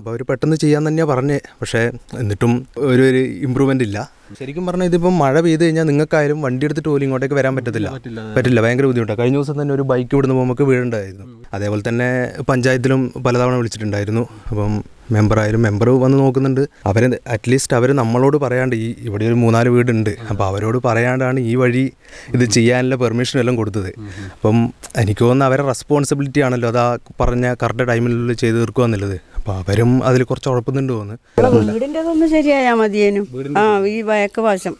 അപ്പോൾ അവർ പെട്ടെന്ന് ചെയ്യാൻ തന്നെയാണ് പറഞ്ഞത്. പക്ഷേ എന്നിട്ടും ഒരു ഇമ്പ്രൂവ്മെൻ്റ് ഇല്ല. ശരിക്കും പറഞ്ഞാൽ ഇതിപ്പം മഴ പെയ്ത് കഴിഞ്ഞാൽ നിങ്ങൾക്കായാലും വണ്ടി എടുത്തിട്ട് പോലും ഇങ്ങോട്ടേക്ക് വരാൻ പറ്റില്ല, ഭയങ്കര ബുദ്ധിമുട്ടാണ്. കഴിഞ്ഞ ദിവസം തന്നെ ഒരു ബൈക്ക് ഇവിടുന്ന് പോകുമ്പോൾ വീഴുണ്ടായിരുന്നു. അതേപോലെ തന്നെ പഞ്ചായത്തിലും പലതവണ വിളിച്ചിട്ടുണ്ടായിരുന്നു. അപ്പം മെമ്പർ വന്ന് നോക്കുന്നുണ്ട്. അവർ നമ്മളോട് പറയാണ്ട് ഇവിടെ ഒരു 3-4 വീടുണ്ട്, അപ്പോൾ അവരോട് പറയാണ്ടാണ് ഈ വഴി ഇത് ചെയ്യാനുള്ള പെർമിഷൻ എല്ലാം കൊടുത്തത്. അപ്പം എനിക്ക് തോന്നുന്നു അവരുടെ റെസ്പോൺസിബിലിറ്റി ആണല്ലോ അത് പറഞ്ഞ കറക്റ്റ് ടൈമിനുള്ളിൽ ചെയ്ത് തീർക്കുക എന്നുള്ളത്. അപ്പോൾ അവരും അതിൽ കുറച്ച് ഉഴപ്പുന്നുണ്ട് തോന്നുന്നു. വീടിൻ്റെ അതൊന്ന് ശരിയായാൽ മതിയേനും. ഈ വയക്ക് വശം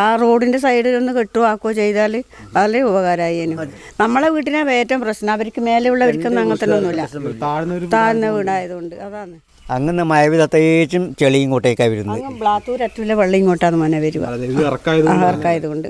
ആ റോഡിൻ്റെ സൈഡിൽ ഒന്ന് കെട്ടുവാക്കുകയോ ചെയ്താൽ വളരെ ഉപകാരമായേനും. നമ്മളെ വീട്ടിനെ ഏറ്റവും പ്രശ്നം അവർക്ക് മേലെയുള്ളവർക്കൊന്നും അങ്ങനത്തെ ഒന്നുമില്ല, താഴ്ന്ന വീടായതുകൊണ്ട് അതാണ്. അങ്ങനെ മഴ പ്രത്യേകിച്ചും ചെളി ഇങ്ങോട്ടേക്കാണ് വരുന്നത്. ബ്ലാത്തൂർ അറ്റൂലെ വെള്ളം ഇങ്ങോട്ടാണ് മന വരിക, ഇറക്കായതുകൊണ്ട്.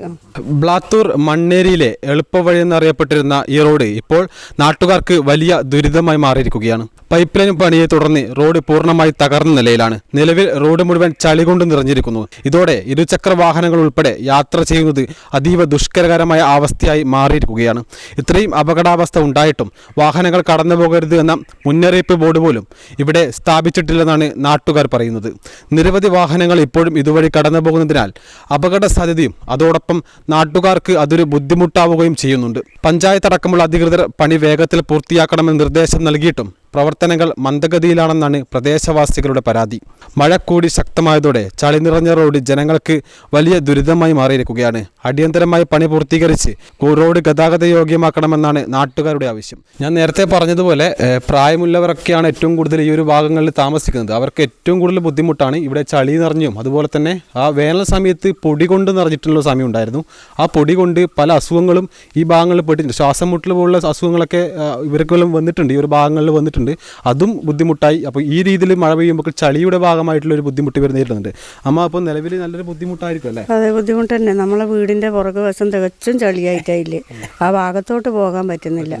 ബ്ലാത്തൂർ മണ്ണേരിയിലെ എളുപ്പവഴി എന്നറിയപ്പെട്ടിരുന്ന ഈ റോഡ് ഇപ്പോൾ നാട്ടുകാർക്ക് വലിയ ദുരിതമായി മാറിയിരിക്കുകയാണ്. പൈപ്പ് ലൈൻ പണിയെ തുടർന്ന് റോഡ് പൂർണ്ണമായി തകർന്ന നിലയിലാണ്. നിലവിൽ റോഡ് മുഴുവൻ ചളി കൊണ്ട് നിറഞ്ഞിരിക്കുന്നു. ഇതോടെ ഇരുചക്ര വാഹനങ്ങൾ ഉൾപ്പെടെ യാത്ര ചെയ്യുന്നത് അതീവ ദുഷ്കരകരമായ അവസ്ഥയായി മാറിയിരിക്കുകയാണ്. ഇത്രയും അപകടാവസ്ഥ ഉണ്ടായിട്ടും വാഹനങ്ങൾ കടന്നു പോകരുത് എന്ന മുന്നറിയിപ്പ് ബോർഡ് പോലും ഇവിടെ സ്ഥാപിച്ചിട്ടില്ലെന്നാണ് നാട്ടുകാർ പറയുന്നത്. നിരവധി വാഹനങ്ങൾ ഇപ്പോഴും ഇതുവഴി കടന്നു പോകുന്നതിനാൽ അപകട സാധ്യതയും അതോടൊപ്പം നാട്ടുകാർക്ക് അതൊരു ബുദ്ധിമുട്ടാവുകയും ചെയ്യുന്നുണ്ട്. പഞ്ചായത്ത് അടക്കമുള്ള അധികൃതർ പണി വേഗത്തിൽ പൂർത്തിയാക്കണമെന്ന് നിർദ്ദേശം നൽകിയിട്ടും പ്രവർത്തനങ്ങൾ മന്ദഗതിയിലാണെന്നാണ് പ്രദേശവാസികളുടെ പരാതി. മഴ കൂടി ശക്തമായതോടെ ചളി നിറഞ്ഞ റോഡ് ജനങ്ങൾക്ക് വലിയ ദുരിതമായി മാറിയിരിക്കുകയാണ്. അടിയന്തരമായി പണി പൂർത്തീകരിച്ച് റോഡ് ഗതാഗത യോഗ്യമാക്കണമെന്നാണ് നാട്ടുകാരുടെ ആവശ്യം. ഞാൻ നേരത്തെ പറഞ്ഞതുപോലെ പ്രായമുള്ളവരൊക്കെയാണ് ഏറ്റവും കൂടുതൽ ഈ ഒരു ഭാഗങ്ങളിൽ താമസിക്കുന്നത്. അവർക്ക് ഏറ്റവും കൂടുതൽ ബുദ്ധിമുട്ടാണ്. ഇവിടെ ചളി നിറഞ്ഞും അതുപോലെ തന്നെ ആ വേനൽ സമയത്ത് പൊടി കൊണ്ട് നിറഞ്ഞിട്ടുള്ള സമയം ഉണ്ടായിരുന്നു. ആ പൊടി കൊണ്ട് പല അസുഖങ്ങളും ഈ ഭാഗങ്ങളിൽ പെട്ടിട്ടുണ്ട്. ശ്വാസം മുട്ടൽ പോലുള്ള അസുഖങ്ങളൊക്കെ ഇവർക്കെല്ലാം വന്നിട്ടുണ്ട്, ഈ ഒരു ഭാഗങ്ങളിൽ വന്നിട്ടുണ്ട്. അതും ബുദ്ധിമുട്ടായി. അപ്പോൾ ഈ രീതിയിൽ മഴ പെയ്യുമ്പോൾ ചളിയുടെ ഭാഗമായിട്ടുള്ള ഒരു ബുദ്ധിമുട്ട് ഇവർ നേരിടുന്നുണ്ട്. അമ്മ അപ്പോൾ നിലവിൽ നല്ലൊരു ബുദ്ധിമുട്ടായിരിക്കും അല്ലേ? അതെ, ബുദ്ധിമുട്ട് തന്നെ. നമ്മളെ വീടിന്റെ പുറകു വശം തികച്ചും ചളിയായിട്ടായില്ലേ, ആ ഭാഗത്തോട്ട് പോകാൻ പറ്റുന്നില്ല.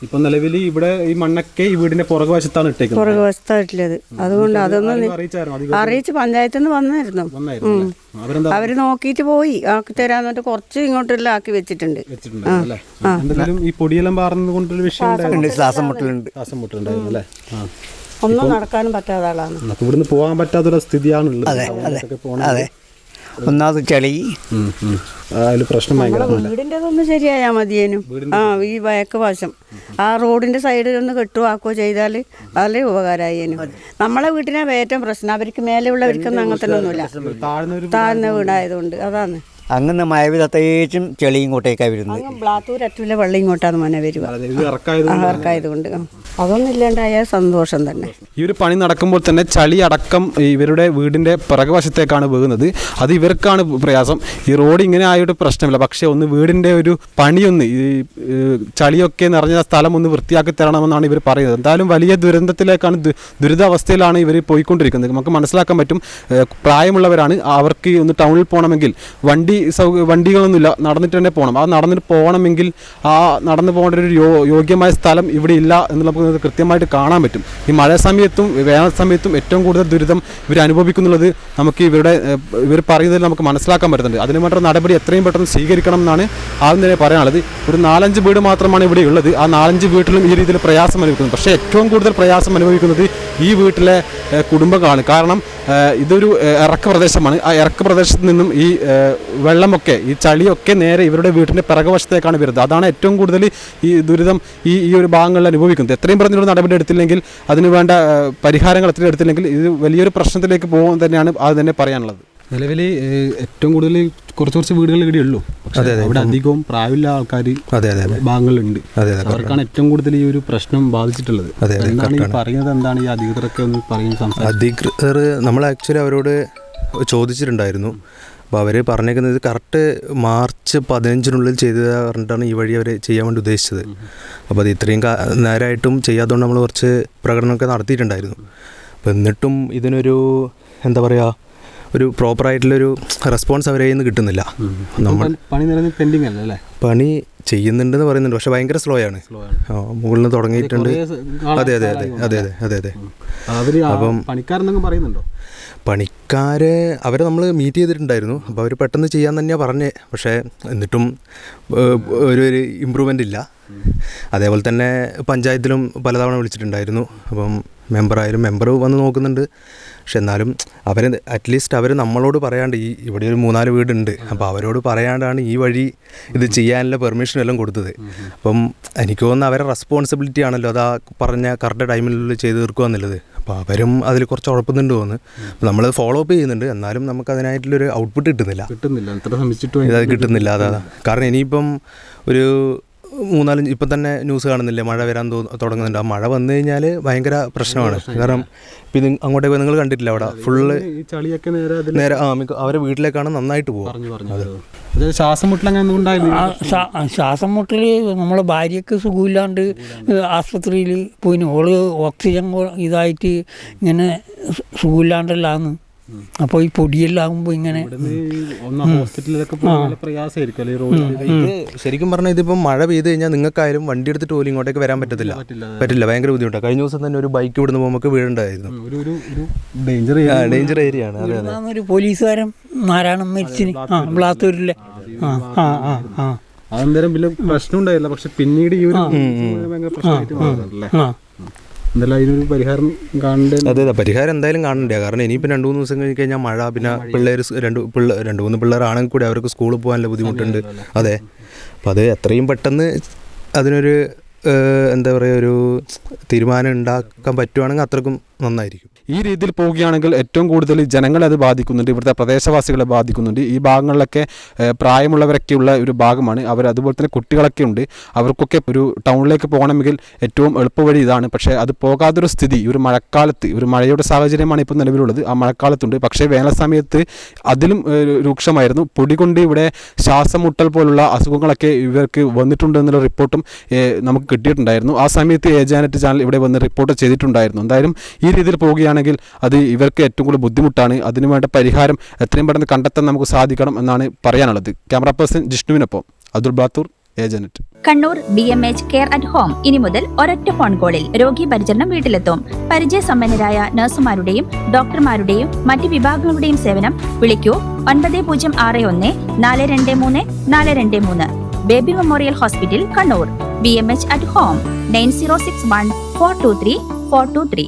ഇപ്പൊ നിലവിൽ ഇവിടെ ഈ മണ്ണൊക്കെ ഈ വീടിന്റെ പുറകു വശത്താണ് ഇട്ടേക്കുന്നത്, പുറകു വശത്തായിട്ടുള്ളത്. അതുകൊണ്ട് അതൊന്നും അറിയിച്ച് പഞ്ചായത്തിൽ നിന്ന് വന്നായിരുന്നു. അവര് നോക്കിയിട്ട് പോയി ആക്കി തരാന്നിട്ട് കുറച്ച് ഇങ്ങോട്ടെല്ലാം ആക്കി വെച്ചിട്ടുണ്ട്. ഈ പൊടിയെല്ലാം പാർന്നത് കൊണ്ടൊരു വിഷയം ശ്വാസം മുട്ടലുണ്ട്. ഒന്നും നടക്കാനും പറ്റാത്ത ആളാണ്. ഇവിടുന്ന് പോകാൻ പറ്റാത്തൊരു സ്ഥിതിയാണുള്ളത്. അതെ, ഒന്നാമത് ചളി പ്രശ്നമായി. വീടിൻ്റെ അതൊന്ന് ശരിയായാൽ മതിയേനും. ഈ വയക്ക് വശം ആ റോഡിൻ്റെ സൈഡിൽ ഒന്ന് കെട്ടുവാക്കുകയോ ചെയ്താൽ വളരെ ഉപകാരമായേനും. നമ്മളെ വീട്ടിനെ ഏറ്റവും പ്രശ്നം അവർക്ക് മേലെയുള്ളവർക്കൊന്നും അങ്ങനത്തെ ഒന്നുമില്ല, താഴ്ന്ന വീടായതുകൊണ്ട് അതാണ്. അങ്ങനെ മഴ പ്രത്യേകിച്ചും ചെളി ഇങ്ങോട്ടേക്കാണ് വരുന്നത്. ബ്ലാത്തൂർ അറ്റൂലെ വെള്ളം ഇങ്ങോട്ടാണ് മന വരിക, ഇറക്കായതുകൊണ്ട്. അതൊന്നും ഇല്ലാണ്ടായാൽ സന്തോഷം തന്നെ. ഈ ഒരു പണി നടക്കുമ്പോൾ തന്നെ ചളി അടക്കം ഇവരുടെ വീടിൻ്റെ പിറകുവശത്തേക്കാണ് വീഴുന്നത്. അത് ഇവർക്കാണ് പ്രയാസം. ഈ റോഡ് ഇങ്ങനെ ആയിട്ട് പ്രശ്നമില്ല, പക്ഷേ ഒന്ന് വീടിൻ്റെ ഒരു പണിയൊന്ന് ഈ ചളിയൊക്കെ നിറഞ്ഞ സ്ഥലം ഒന്ന് വൃത്തിയാക്കി തരണമെന്നാണ് ഇവർ പറയുന്നത്. എന്തായാലും വലിയ ദുരന്തത്തിലേക്കാണ്, ദുരിതാവസ്ഥയിലാണ് ഇവർ പോയിക്കൊണ്ടിരിക്കുന്നത്. നമുക്ക് മനസ്സിലാക്കാൻ പറ്റും. പ്രായമുള്ളവരാണ്, അവർക്ക് ഒന്ന് ടൗണിൽ പോകണമെങ്കിൽ വണ്ടികളൊന്നുമില്ല, നടന്നിട്ട് തന്നെ പോകണം. ആ നടന്നിട്ട് പോകണമെങ്കിൽ ആ നടന്നു പോകേണ്ട ഒരു യോഗ്യമായ സ്ഥലം ഇവിടെ ഇല്ല എന്നുള്ള കൃത്യമായിട്ട് കാണാൻ പറ്റും. ഈ മഴ സമയത്തും വേനൽ സമയത്തും ഏറ്റവും കൂടുതൽ ദുരിതം ഇവർ അനുഭവിക്കുന്നുള്ളത് നമുക്ക് ഇവർ പറയുന്നതിൽ നമുക്ക് മനസ്സിലാക്കാൻ പറ്റുന്നുണ്ട്. അതിന് വേണ്ട നടപടി എത്രയും പെട്ടെന്ന് സ്വീകരിക്കണം എന്നാണ് ആദ്യം തന്നെ പറയാനുള്ളത്. ഒരു 4-5 വീട് മാത്രമാണ് ഇവിടെ ഉള്ളത്. ആ 4-5 വീട്ടിലും ഈ രീതിയിൽ പ്രയാസം അനുഭവിക്കുന്നത്. പക്ഷേ ഏറ്റവും കൂടുതൽ പ്രയാസം അനുഭവിക്കുന്നത് ഈ വീട്ടിലെ കുടുംബങ്ങളാണ്. കാരണം ഇതൊരു ഇറക്ക പ്രദേശമാണ്. ആ ഇറക്ക പ്രദേശത്ത് നിന്നും ഈ വെള്ളമൊക്കെ ഈ ചളിയൊക്കെ നേരെ ഇവരുടെ വീട്ടിൻ്റെ പിറകുവശത്തേക്കാണ് വരുന്നത്. അതാണ് ഏറ്റവും കൂടുതൽ ഈ ദുരിതം ഈ ഒരു ഭാഗങ്ങളിൽ അനുഭവിക്കുന്നത്. എത്രയും പറഞ്ഞൊരു നടപടി എടുത്തില്ലെങ്കിൽ, അതിന് വേണ്ട പരിഹാരങ്ങൾ എത്രയും എടുത്തില്ലെങ്കിൽ ഇത് വലിയൊരു പ്രശ്നത്തിലേക്ക് പോകും തന്നെയാണ് അത് തന്നെ പറയാനുള്ളത്. നിലവിൽ ഏറ്റവും കൂടുതൽ കുറച്ച് വീടുകൾ ഇവിടെ ഉള്ളൂ. അവിടെ അധികവും പ്രായമുള്ള ആൾക്കാർ ഭാഗങ്ങളുണ്ട്. അവർക്കാണ് ഏറ്റവും കൂടുതൽ ഈ ഒരു പ്രശ്നം ബാധിച്ചിട്ടുള്ളത്. എന്താണ് ഈ പറയുന്നത്? എന്താണ് ഈ അധികൃതരൊക്കെ ഒന്ന് പറയുന്നത്? അധികൃതർ നമ്മൾ ആക്ച്വലി അവരോട് ചോദിച്ചിട്ടുണ്ടായിരുന്നു. അപ്പോൾ അവർ പറഞ്ഞേക്കുന്നത് കറക്റ്റ് മാർച്ച് 15-നുള്ളിൽ ചെയ്ത് പറഞ്ഞിട്ടാണ് ഈ വഴി അവർ ചെയ്യാൻ വേണ്ടി ഉദ്ദേശിച്ചത്. അപ്പോൾ അത് ഇത്രയും നേരമായിട്ടും ചെയ്യാത്തതുകൊണ്ട് നമ്മൾ കുറച്ച് പ്രകടനമൊക്കെ നടത്തിയിട്ടുണ്ടായിരുന്നു. അപ്പോൾ എന്നിട്ടും ഇതിനൊരു എന്താ പറയുക, ഒരു പ്രോപ്പറായിട്ടുള്ളൊരു റെസ്പോൺസ് അവരെ നിന്ന് കിട്ടുന്നില്ല. നമ്മൾ പണി ചെയ്യുന്നുണ്ടെന്ന് പറയുന്നുണ്ട്, പക്ഷെ ഭയങ്കര സ്ലോ ആണ്. മുകളിൽ നിന്ന് തുടങ്ങിയിട്ടുണ്ട്. അതെ. അപ്പം പണിക്കാരെ അവരെ നമ്മൾ മീറ്റ് ചെയ്തിട്ടുണ്ടായിരുന്നു. അപ്പോൾ അവർ പെട്ടെന്ന് ചെയ്യാൻ തന്നെയാണ് പറഞ്ഞത്. പക്ഷേ എന്നിട്ടും ഒരു ഇമ്പ്രൂവ്മെൻ്റ് ഇല്ല. അതേപോലെ തന്നെ പഞ്ചായത്തിലും പലതവണ വിളിച്ചിട്ടുണ്ടായിരുന്നു. അപ്പം മെമ്പറായാലും മെമ്പർ വന്ന് നോക്കുന്നുണ്ട്. പക്ഷെ എന്നാലും അവർ അറ്റ്ലീസ്റ്റ് അവർ നമ്മളോട് പറയാണ്ട് ഇവിടെ ഒരു 3-4 വീടുണ്ട്, അപ്പോൾ അവരോട് പറയാണ്ടാണ് ഈ വഴി ഇത് ചെയ്യാനുള്ള പെർമിഷൻ എല്ലാം കൊടുത്തത്. അപ്പം എനിക്ക് തോന്നുന്നു അവരെ റെസ്പോൺസിബിലിറ്റി ആണല്ലോ അത് പറഞ്ഞ കറക്റ്റ് ടൈമിനുള്ളിൽ ചെയ്ത് തീർക്കുക എന്നുള്ളത്. അപ്പോൾ അവരും അതിൽ കുറച്ച് ഉഴപ്പുന്നുണ്ട് തോന്നുന്നു. അപ്പോൾ നമ്മൾ ഫോളോ അപ്പ് ചെയ്യുന്നുണ്ട്, എന്നാലും നമുക്ക് അതിനായിട്ടുള്ളൊരു ഔട്ട്പുട്ട് കിട്ടുന്നില്ല. ഇത് കിട്ടുന്നില്ല. അതാ കാരണം ഇനിയിപ്പം ഒരു 3-4 ഇപ്പം തന്നെ ന്യൂസ് കാണുന്നില്ലേ, മഴ വരാൻ തുടങ്ങുന്നുണ്ട്. ആ മഴ വന്നു കഴിഞ്ഞാൽ ഭയങ്കര പ്രശ്നമാണ്. കാരണം ഇപ്പം ഇത് അങ്ങോട്ടേക്ക് നിങ്ങൾ കണ്ടിട്ടില്ല, അവിടെ ഫുള്ള് നേരെ അവരെ വീട്ടിലേക്കാണ് നന്നായിട്ട് പോകും. ശ്വാസം മുട്ടൽ നമ്മളെ ഭാര്യയ്ക്ക് സുഖമില്ലാണ്ട് ആസ്പത്രിയിൽ പോയിന്. ഓള് ഓക്സിജൻ ഇതായിട്ട് ഇങ്ങനെ സുഖമില്ലാണ്ടല്ലാന്ന്. അപ്പോൾ ഈ പൊടിയെല്ലാം ആകുമ്പോൾ ഇങ്ങനെ ശരിക്കും പറഞ്ഞാൽ ഇതിപ്പം മഴ പെയ്ത് കഴിഞ്ഞാൽ നിങ്ങൾക്കായാലും വണ്ടി എടുത്തിട്ട് പോലും ഇങ്ങോട്ടേക്ക് വരാൻ പറ്റില്ല. ഭയങ്കര ബുദ്ധിമുട്ടാണ്. കഴിഞ്ഞ ദിവസം തന്നെ ഒരു ബൈക്ക് ഇവിടുന്ന് പോകുമ്പോൾ വീഴുണ്ടായിരുന്നു. ഡേഞ്ചർ ഏരിയ ആണ്. ഒരു പോലീസുകാരൻ നാരായണൻ മരിച്ചിന് ബ്ലാത്തൂരിലെ. അതെന്തേരം വലിയ പ്രശ്നം ഉണ്ടായില്ല, പക്ഷെ പിന്നീട് ഈ ഒരു പ്രശ്നമായിട്ട് മാറുന്നല്ലേ. എന്തായാലും അതിനൊരു പരിഹാരം കാണേണ്ടത്. അതെ, പരിഹാരം എന്തായാലും കാണണ്ടേ. കാരണം ഇനിയിപ്പോൾ 2-3 ദിവസം കഴിഞ്ഞ് കഴിഞ്ഞാൽ മഴ, പിന്നെ പിള്ളേർ 2-3 പിള്ളേരാണെങ്കിൽ കൂടി അവർക്ക് സ്കൂളിൽ പോകാനുള്ള ബുദ്ധിമുട്ടുണ്ട്. അതെ, അപ്പം അത് എത്രയും പെട്ടെന്ന് അതിനൊരു എന്താ പറയുക, ഒരു തീരുമാനം ഉണ്ടാക്കാൻ പറ്റുവാണെങ്കിൽ അത്രക്കും നന്നായിരിക്കും. ഈ രീതിയിൽ പോവുകയാണെങ്കിൽ ഏറ്റവും കൂടുതൽ ജനങ്ങളെ അത് ബാധിക്കുന്നുണ്ട്, ഇവിടുത്തെ പ്രദേശവാസികളെ ബാധിക്കുന്നുണ്ട്. ഈ ഭാഗങ്ങളിലൊക്കെ പ്രായമുള്ളവരൊക്കെയുള്ള ഒരു ഭാഗമാണ്. അതുപോലെ തന്നെ കുട്ടികളൊക്കെ ഉണ്ട്. അവർക്കൊക്കെ ഒരു ടൗണിലേക്ക് പോകണമെങ്കിൽ ഏറ്റവും എളുപ്പവഴി ഇതാണ്. പക്ഷേ അത് പോകാത്തൊരു സ്ഥിതി ഈ ഒരു മഴക്കാലത്ത്, ഒരു മഴയുടെ സാഹചര്യമാണ് ഇപ്പോൾ നിലവിലുള്ളത്. ആ മഴക്കാലത്തുണ്ട്. പക്ഷേ വേനൽ സമയത്ത് അതിലും രൂക്ഷമായിരുന്നു. പൊടി കൊണ്ട് ഇവിടെ ശ്വാസം മുട്ടൽ പോലുള്ള അസുഖങ്ങളൊക്കെ ഇവർക്ക് വന്നിട്ടുണ്ട് എന്നുള്ള റിപ്പോർട്ടും നമുക്ക് കിട്ടിയിട്ടുണ്ടായിരുന്നു. ആ സമയത്ത് ഏജാനെറ്റ് ചാനൽ ഇവിടെ വന്ന് റിപ്പോർട്ട് ചെയ്തിട്ടുണ്ടായിരുന്നു. എന്തായാലും ഈ രീതിയിൽ പോവുകയാണെങ്കിൽ അത് ഇവർക്ക് ഏറ്റവും കൂടുതൽ ബുദ്ധിമുട്ടാണ്. അതിനുവേണ്ട പരിഹാരം എത്രയും പെട്ടെന്ന് കണ്ടെത്താൻ നമുക്ക് സാധിക്കണം എന്നാണ് പറയാനുള്ളത്. ക്യാമറ പേഴ്സൺ ജിഷ്ണുവിനൊപ്പം Abdul Bathur, agent. Kannur BMH care at home ഇനി മുതൽ ഒരൊറ്റ ഫോൺ കോളിൽ രോഗി പരിചരണം വീട്ടിലെത്തും. പരിചയസമ്പന്നരായ നഴ്സുമാരുടെയും ഡോക്ടർമാരുടെയും മറ്റ് വിഭാഗങ്ങളുടെയും സേവനം വിളിക്കൂ 9061 423 423. Baby memorial hospital, Kannur. BMH at home 9061 423 423.